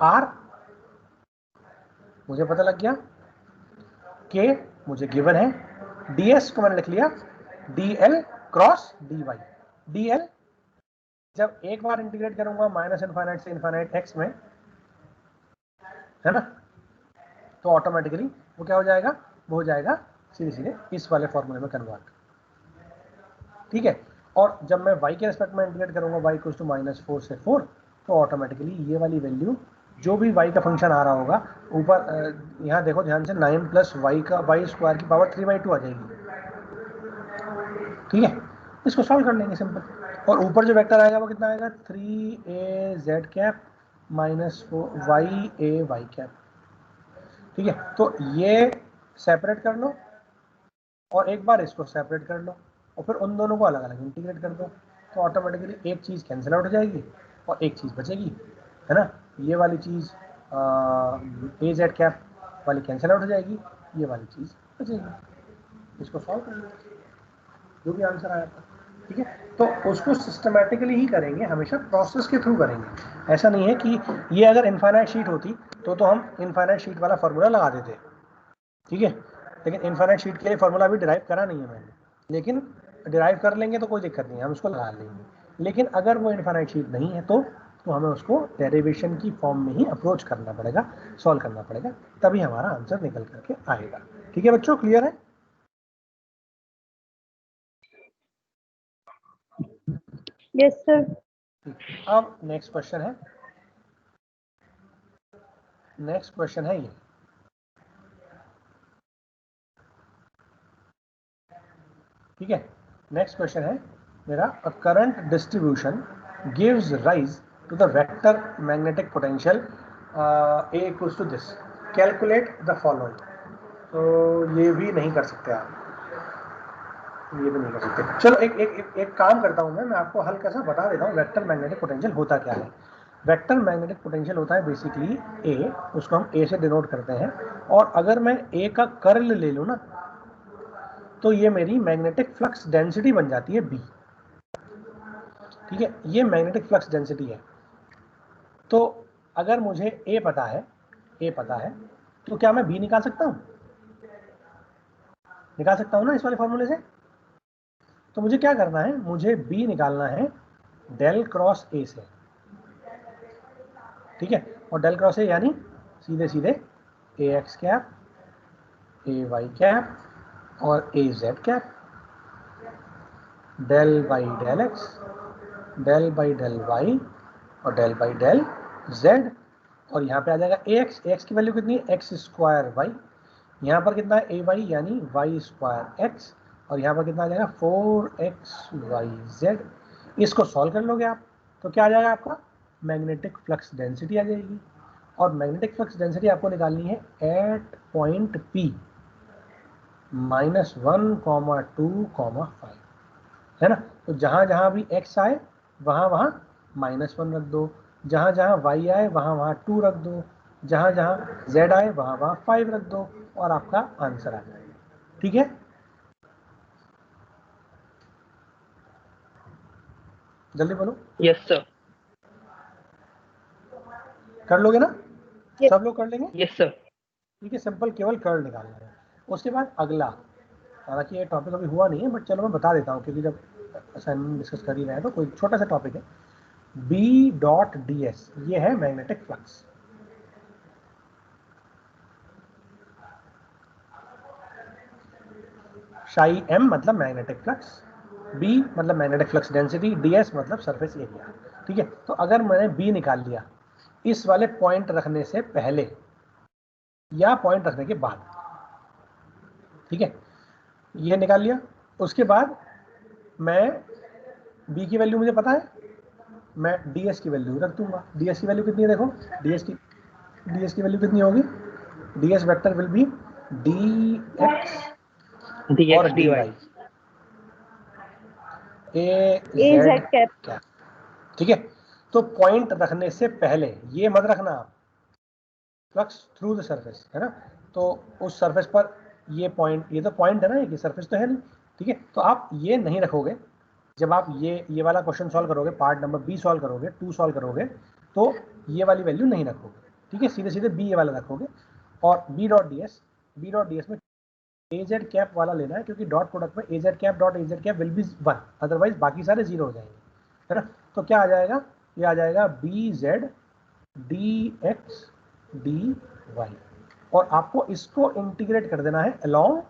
R मुझे पता लग गया, K मुझे गिवन है, DS को मैंने लिख लिया DL क्रॉस dy। DL जब एक बार इंटीग्रेट करूंगा माइनस इनफाइनाइट से इनफाइनाइट x में, है ना, तो ऑटोमेटिकली वो क्या हो जाएगा, वो हो जाएगा सीधे सीधे इस वाले फॉर्मूले में कन्वर्ट, ठीक है। और जब मैं y के रेस्पेक्ट में इंटीग्रेट करूंगा y इक्वल्स टू -4 से 4, तो ऑटोमेटिकली ये वाली वैल्यू जो भी y का फंक्शन आ रहा होगा ऊपर, यहाँ देखो ध्यान से, 9 प्लस y का y स्क्वायर की पावर 3/2 आ जाएगी, ठीक है। इसको सॉल्व कर लेंगे सिंपल, और ऊपर जो वेक्टर आएगा वो कितना आएगा, 3az cap minus 4ya y cap, ठीक है। तो ये सेपरेट कर लो और एक बार इसको सेपरेट कर लो और फिर उन दोनों को अलग अलग इंटीग्रेट कर दो, तो ऑटोमेटिकली एक चीज़ कैंसिल आउट हो जाएगी और एक चीज़ बचेगी, है ना। ये वाली चीज़ AZ कैप वाली कैंसिल आउट हो जाएगी, ये वाली चीज़ बचेगी। इसको सॉल्व कर लो, जो भी आंसर आया था, ठीक है। तो उसको सिस्टमेटिकली ही करेंगे, हमेशा प्रोसेस के थ्रू करेंगे। ऐसा नहीं है कि ये अगर इनफाइनाइट शीट होती तो हम इनफाइनाइट शीट वाला फॉर्मूला लगा देते, ठीक है। लेकिन इनफाइनाइट शीट के लिए फॉर्मूला अभी डिराइव करा नहीं है मैंने, लेकिन डिराइव कर लेंगे तो कोई दिक्कत नहीं है, हम उसको लगा लेंगे। लेकिन अगर वो इनफाइनाइट शीट नहीं है तो हमें उसको डेरिवेशन की फॉर्म में ही अप्रोच करना पड़ेगा, सॉल्व करना पड़ेगा, तभी हमारा आंसर निकल करके आएगा, ठीक है बच्चों, क्लियर है। Yes sir. अब नेक्स्ट क्वेश्चन है ये, ठीक है। नेक्स्ट क्वेश्चन है मेरा, a current distribution gives rise to the vector magnetic potential A equals to this, calculate the following. तो ये भी नहीं कर सकते आप, ये भी नहीं कर सकते। चलो एक काम करता हूं मैं आपको हल्का सा बता देता हूँ वेक्टर मैग्नेटिक पोटेंशियल होता क्या है। वेक्टर मैग्नेटिक पोटेंशियल होता है बेसिकली A, उसको हम A से डिनोट करते हैं, और अगर मैं A का कर्ल ले लूँ ना, तो ये मेरी मैग्नेटिक फ्लक्स डेंसिटी बन जाती है B, ठीक है। ये मैग्नेटिक फ्लक्स डेंसिटी है। तो अगर मुझे A पता है तो क्या मैं B निकाल सकता हूँ, ना इस वाले फॉर्मूले से। तो मुझे क्या करना है, मुझे B निकालना है डेल क्रॉस A से, ठीक है। और डेल क्रॉस A यानी सीधे सीधे AX कैप, AY कैप और AZ cap, del by del X, del by del Y और डेल बाई डेल Z, और यहाँ पे आ जाएगा AX की वैल्यू कितनी है, एक्स स्क्वायर वाई, यहाँ पर कितना है AY यानी वाई स्क्वायर एक्स, और यहाँ पर कितना आ जाएगा 4XYZ। इसको सॉल्व कर लोगे आप तो क्या आ जाएगा, आपका मैग्नेटिक फ्लक्स डेंसिटी आ जाएगी। और मैग्नेटिक फ्लक्स डेंसिटी आपको निकालनी है एट पॉइंट P -1,2,5, है ना। तो जहाँ जहाँ भी X आए वहाँ वहाँ -1 रख दो, जहाँ जहाँ Y आए वहाँ वहाँ 2 रख दो, जहाँ जहाँ Z आए वहाँ वहाँ 5 रख दो, और आपका आंसर आ जाएगा, ठीक है। जल्दी बोलो। Yes sir. कर लोगे ना, Yes. सब लोग कर लेंगे, यस सर। ठीक है। सिंपल केवल कर्ल निकालना है। उसके बाद अगला, हालांकि ये टॉपिक अभी हुआ नहीं है बट चलो मैं बता देता हूँ, क्योंकि जब असाइनमेंट डिस्कस कर ही रहे हैं तो कोई छोटा सा टॉपिक है। B.ds ये है मैग्नेटिक फ्लक्स, साई m मतलब मैग्नेटिक फ्लक्स, b मतलब मैग्नेटिक फ्लक्स डेंसिटी, ds मतलब सरफेस एरिया। ठीक है, तो अगर मैंने b निकाल लिया इस वाले पॉइंट रखने से पहले या पॉइंट रखने के बाद, ठीक है, ये निकाल लिया, उसके बाद मैं b की वैल्यू मुझे पता है, मैं ds की वैल्यू रख दूंगा। ds की वैल्यू कितनी है, देखो ds की वैल्यू कितनी होगी, ds vector will B dx और dy az कैप। ठीक है, तो पॉइंट रखने से पहले ये मत रखना आप फ्लक्स थ्रू द सरफेस, है ना, तो उस सरफेस पर ये पॉइंट, ये तो पॉइंट है ना, ये सरफेस तो है नहीं। ठीक है, तो आप ये नहीं रखोगे जब आप ये वाला क्वेश्चन सॉल्व करोगे, पार्ट नंबर बी सॉल्व करोगे, 2 सॉल्व करोगे, तो ये वाली वैल्यू नहीं रखोगे। ठीक है, सीधे सीधे बी ये वाला रखोगे और बी डॉट डी एस में एजेड कैप वाला लेना है, क्योंकि डॉट प्रोडक्ट में AZ cap dot AZ cap will be 1, otherwise बाकी सारे 0 हो जाएंगे, है ना। तो क्या आ जाएगा, ये आ जाएगा B Z D X D Y, और आपको इसको इंटीग्रेट कर देना है अलोंग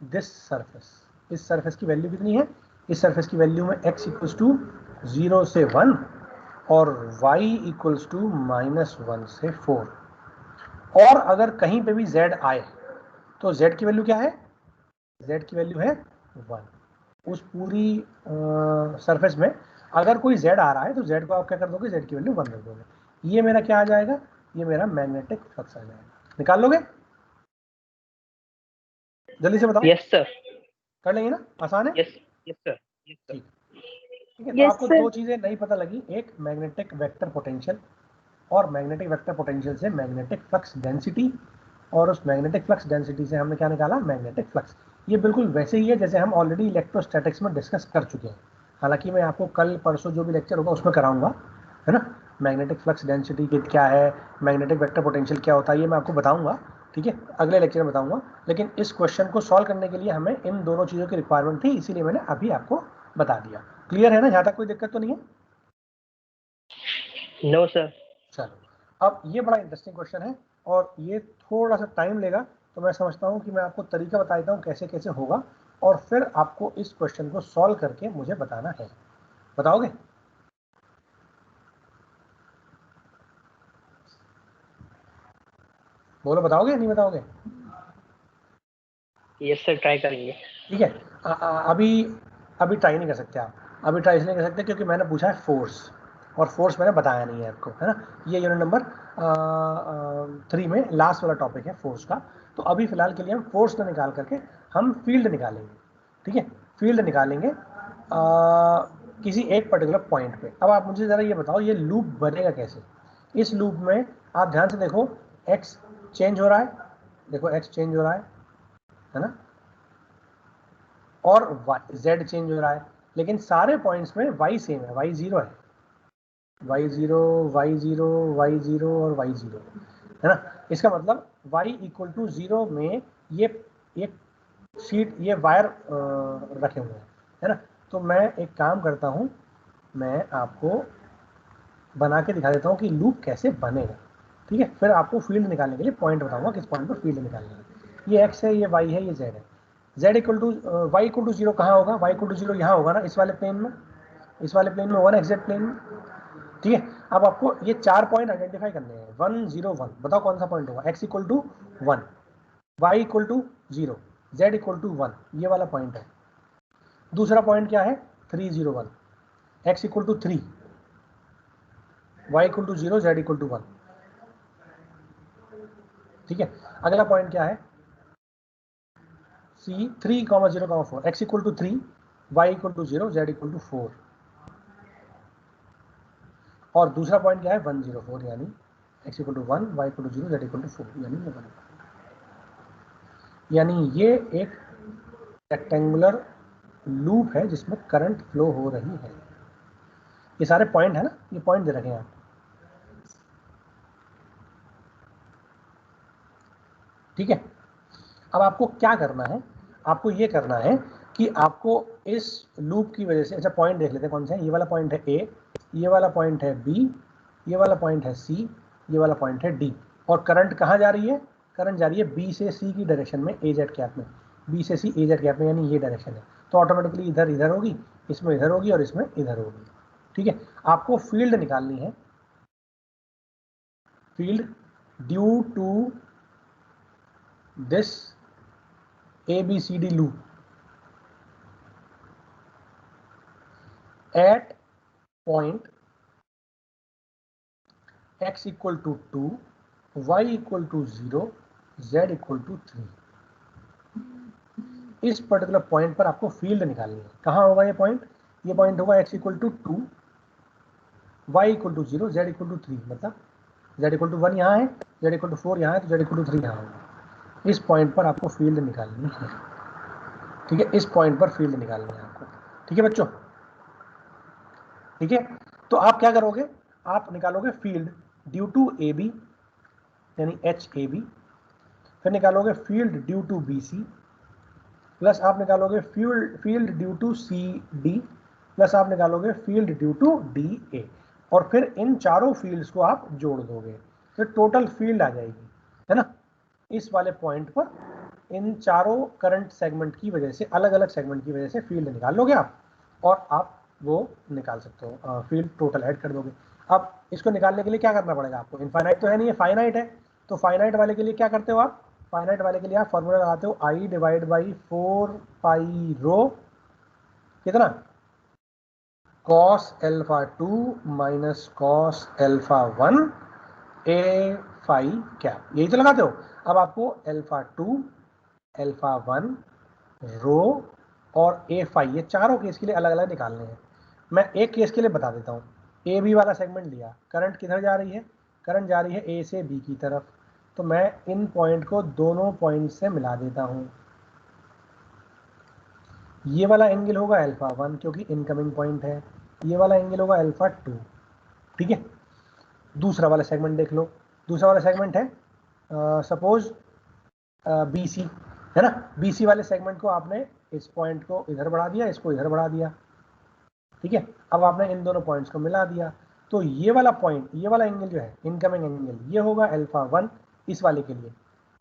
दिस सरफेस। इस सरफेस की वैल्यू कितनी है, इस सरफेस की वैल्यू में x इक्वल्स टू 0 से 1 और y इक्वल्स टू -1 से 4, और अगर कहीं पे भी z आए तो z की वैल्यू क्या है, z की वैल्यू है 1। उस पूरी सरफेस में अगर कोई z आ रहा है तो z को आप क्या कर दोगे, z की वैल्यू 1 रख दोगे। ये मेरा क्या आ जाएगा, ये मेरा मैग्नेटिक फ्लक्स आ जाएगा। निकाल लोगे, जल्दी से बताओ। यस सर, कर लेंगे ना, आसान है। यस सर, ठीक है, तो आपको दो चीजें नहीं पता लगी, एक मैग्नेटिक वेक्टर पोटेंशियल, और मैग्नेटिक वेक्टर पोटेंशियल से मैग्नेटिक फ्लक्स डेंसिटी, और उस मैग्नेटिक फ्लक्स डेंसिटी से हमने क्या निकाला, मैग्नेटिक फ्लक्स। ये बिल्कुल वैसे ही है जैसे हम ऑलरेडी इलेक्ट्रोस्टैटिक्स में डिस्कस कर चुके हैं। हालांकि मैं आपको कल परसों जो भी लेक्चर होगा उसमें कराऊंगा, है ना, मैग्नेटिक फ्लक्स डेंसिटी क्या है, मैग्नेटिक वेक्टर पोटेंशियल क्या होता है, ये मैं आपको बताऊंगा। ठीक है, अगले लेक्चर में बताऊंगा। लेकिन इस क्वेश्चन को सॉल्व करने के लिए हमें इन दोनों चीज़ों की रिक्वायरमेंट थी, इसीलिए मैंने अभी आपको बता दिया। क्लियर है ना, यहाँ तक कोई दिक्कत तो नहीं है? No sir. चलो, अब ये बड़ा इंटरेस्टिंग क्वेश्चन है और ये थोड़ा सा टाइम लेगा, तो मैं समझता हूँ कि मैं आपको तरीका बता देता हूँ कैसे कैसे होगा, और फिर आपको इस क्वेश्चन को सॉल्व करके मुझे बताना है। बताओगे? बोलो, बताओगे नहीं बताओगे? यस सर, ट्राई करेंगे। ठीक है, अभी ट्राई नहीं कर सकते आप, अभी ट्राई इसलिए कर सकते क्योंकि मैंने पूछा है फोर्स, और फोर्स मैंने बताया नहीं है आपको, है ना। ये यूनिट नंबर 3 में लास्ट वाला टॉपिक है फोर्स का। तो अभी फिलहाल के लिए हम फोर्स न निकाल करके हम फील्ड निकालेंगे। ठीक है, फील्ड निकालेंगे किसी एक पर्टिकुलर पॉइंट पे। अब आप मुझे ज़रा ये बताओ, ये लूप बनेगा कैसे। इस लूप में आप ध्यान से देखो, एक्स चेंज हो रहा है, देखो एक्स चेंज हो रहा है ना, और z चेंज हो रहा है, लेकिन सारे पॉइंट्स में y सेम है, y 0 है, y 0 y 0 y 0 और y 0, है ना। इसका मतलब y इक्वल टू 0 में ये एक शीट, ये वायर रखे हुए हैं, है ना। तो मैं एक काम करता हूँ, मैं आपको बना के दिखा देता हूँ कि लूप कैसे बनेगा। ठीक है, फिर आपको फील्ड निकालने के लिए पॉइंट बताऊंगा, किस पॉइंट पर फील्ड निकालना है। ये x है, ये y है, ये z है। z equal to y equal to 0 कहाँ होगा, y इक्वल टू 0 यहाँ होगा ना, इस वाले प्लेन में, इस वाले प्लेन में 1 एक्जेक्ट प्लेन में। ठीक है, अब आपको ये 4 पॉइंट आइडेंटिफाई करने हैं, 1 0 1। बताओ कौन सा पॉइंट होगा, x equal to 1, y equal to 0, z equal to 1, ये वाला पॉइंट है। दूसरा पॉइंट क्या है, 3 0 1, x equal to 3, y equal to 0, z equal to 1। ठीक है, अगला पॉइंट क्या है, C 3, 0, 4, x equal to 3, y equal to 0, z equal to 4। और दूसरा पॉइंट क्या है, 1 0 4, यानी x equal to 1, y equal to 0, z equal to 4, यानी ये बनेगा। यानी ये एक रेक्टेंगुलर लूप है जिसमें करंट फ्लो हो रही है। ये सारे पॉइंट है ना, ये पॉइंट दे रखे हैं आप। ठीक है, अब आपको क्या करना है, आपको ये करना है कि आपको इस लूप की वजह से, अच्छा पॉइंट देख लेते हैं कौन से हैं। ये वाला पॉइंट है A, ये वाला पॉइंट है B, ये वाला पॉइंट है C, ये वाला पॉइंट है D। और करंट कहाँ जा रही है, करंट जा रही है B से C की डायरेक्शन में, AZ कैप में। बी से सी एजेड गैप में, यानी ये डायरेक्शन है, तो ऑटोमेटिकली इधर इधर होगी, इसमें इधर होगी और इसमें इधर होगी। ठीक है, आपको फील्ड निकालनी है, field due to this ABCD loop at point x equal to 2, y equal to 0, z equal to 3। इस पर्टिकुलर पॉइंट पर आपको फील्ड निकालनी है। कहाँ होगा ये पॉइंट? ये पॉइंट होगा x equal to 2, y equal to 0, z equal to 3, मतलब z इक्वल टू 1 यहाँ है, z इक्वल टू 4 यहाँ है, तो z इक्वल टू 3 यहाँ होगा। इस पॉइंट पर आपको फील्ड निकालनी है। ठीक है, इस पॉइंट पर फील्ड निकालनी है आपको। ठीक है बच्चों, ठीक है, तो आप क्या करोगे, आप निकालोगे फील्ड ड्यू टू AB यानी HAB, फिर निकालोगे field due to BC, plus आप निकालोगे field due to CD, plus आप निकालोगे फील्ड ड्यू टू DA, और फिर इन चारों फील्ड्स को आप जोड़ दोगे, फिर टोटल फील्ड आ जाएगी, है ना। इस वाले पॉइंट पर इन चारों करंट सेगमेंट की वजह से, अलग अलग सेगमेंट की वजह से फील्ड निकाल लोगे आप, और आप वो निकाल सकते हो, फील्ड टोटल ऐड कर दोगे। अब इसको निकालने के लिए क्या करना पड़ेगा आपको? इनफाइनाइट तो है नहीं, ये फाइनाइट है, तो फाइनाइट वाले के लिए क्या करते हो आप? फाइनाइट वाले के लिए आप फॉर्मूला लगाते हो I divide by 4 pi rho कितना, cos alpha 2 minus cos alpha 1 A phi cap, यही तो लगाते हो। अब आपको अल्फा 2, अल्फा 1, रो और A फाई, ये चारों केस के लिए अलग अलग निकालने हैं। मैं एक केस के लिए बता देता हूँ। AB वाला सेगमेंट लिया, करंट किधर जा रही है? करंट जा रही है A से B की तरफ, तो मैं इन पॉइंट को दोनों पॉइंट से मिला देता हूँ। ये वाला एंगल होगा अल्फा 1 क्योंकि इनकमिंग पॉइंट है, ये वाला एंगल होगा अल्फा 2। ठीक है, दूसरा वाला सेगमेंट देख लो। दूसरा वाला सेगमेंट है सपोज BC, है ना। BC वाले सेगमेंट को आपने इस पॉइंट को इधर बढ़ा दिया, इसको इधर बढ़ा दिया। ठीक है, अब आपने इन दोनों पॉइंट्स को मिला दिया, तो ये वाला पॉइंट, ये वाला एंगल जो है इनकमिंग एंगल, ये होगा अल्फा 1 इस वाले के लिए,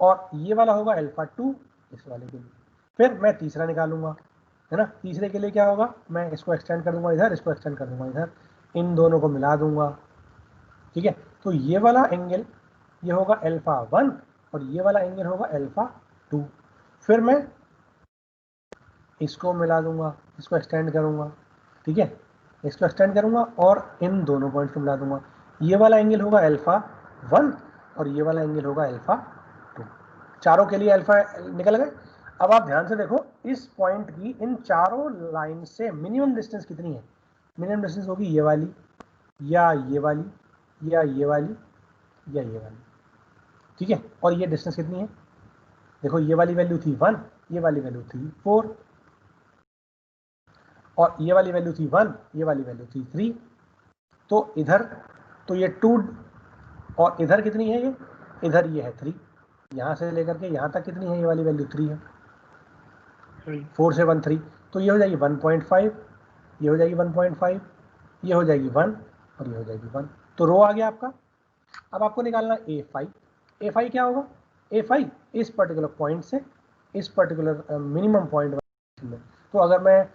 और ये वाला होगा अल्फा 2 इस वाले के लिए। फिर मैं तीसरा निकालूंगा, है ना। तीसरे के लिए क्या होगा, मैं इसको एक्सटेंड कर दूंगा इधर, इसको एक्सटेंड कर दूंगा इधर, इन दोनों को मिला दूंगा। ठीक है, तो ये वाला एंगल ये होगा अल्फा 1 और ये वाला एंगल होगा अल्फा 2। फिर मैं इसको मिला दूंगा, इसको एक्सटेंड करूंगा। ठीक है, इसको एक्सटेंड करूंगा और इन दोनों पॉइंट्स को मिला दूंगा। ये वाला एंगल होगा अल्फा 1 और ये वाला एंगल होगा अल्फा 2। चारों के लिए अल्फा निकल गए। अब आप ध्यान से देखो, इस पॉइंट की इन चारों लाइन से मिनिमम डिस्टेंस कितनी है? मिनिमम डिस्टेंस होगी ये वाली, या ये वाली, या ये वाली, या ये वाली। ठीक है, और ये डिस्टेंस कितनी है? देखो, ये वाली वैल्यू थी 1, ये वाली वैल्यू थी 4, और ये वाली वैल्यू थी 1, ये वाली वैल्यू थी 3। तो इधर तो ये 2, और इधर कितनी है? ये इधर ये है 3, यहाँ से लेकर के यहाँ तक कितनी है? ये वाली वैल्यू 3 है, 4 से 1 3, तो ये हो जाएगी 1.5, ये हो जाएगी 1.5, ये हो जाएगी 1 और ये हो जाएगी 1। तो रो आ गया आपका। अब आपको निकालना A5। A5 क्या होगा? A5 इस पर्टिकुलर पॉइंट से इस पर्टिकुलर मिनिमम पॉइंट में। तो अगर मैं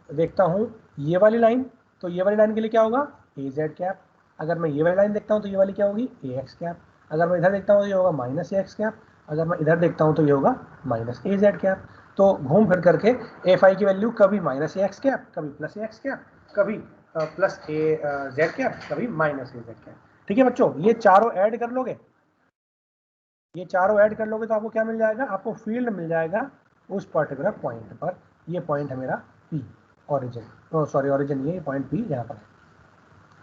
देखता हूँ ये वाली लाइन, तो ये वाली लाइन के लिए क्या होगा? AZ cap. अगर मैं ये वाली लाइन देखता हूँ तो ये वाली क्या होगी? AX cap. अगर मैं इधर देखता हूँ तो ये होगा माइनस AX कैप। अगर मैं इधर देखता हूँ तो ये होगा माइनस AZ कैप। तो घूम फिर करके A5 की वैल्यू कभी माइनस AX कैप, कभी प्लस AX कैप, कभी प्लस AZ कैप, कभी माइनस AZ कैप। ठीक है बच्चों, ये चारों ऐड कर लोगे, ये चारों ऐड कर लोगे तो आपको क्या मिल जाएगा? आपको फील्ड मिल जाएगा उस पर्टिकुलर पॉइंट पर। ये पॉइंट है मेरा P, ऑरिजिन, सॉरी ऑरिजिन ये पॉइंट P यहाँ पर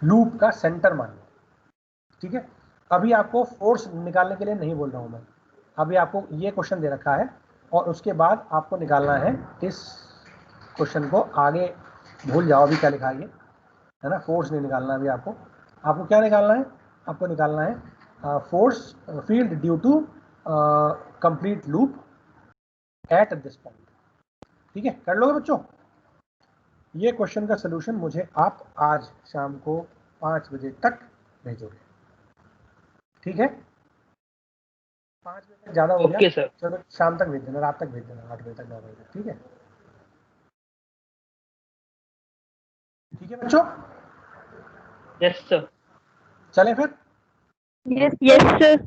लूप का सेंटर मान लो। ठीक है, अभी आपको फोर्स निकालने के लिए नहीं बोल रहा हूँ मैं, अभी आपको ये क्वेश्चन दे रखा है और उसके बाद आपको निकालना है इस क्वेश्चन को। आगे भूल जाओ अभी क्या लिखा है ना, फोर्स नहीं निकालना अभी आपको। आपको क्या निकालना है? आपको निकालना है force field due to complete loop at this point. ठीक है, कर लोगे बच्चों? ये क्वेश्चन का सलूशन मुझे आप आज शाम को 5 बजे तक भेजोगे। ठीक है, 5 बजे तक ज्यादा हो गया। Okay sir. चलो शाम तक भेज देना, रात तक भेज देना, 8 बजे तक 9 बजे तक, ठीक है? ठीक है बच्चों, यस सर। चलें फिर? Yes sir.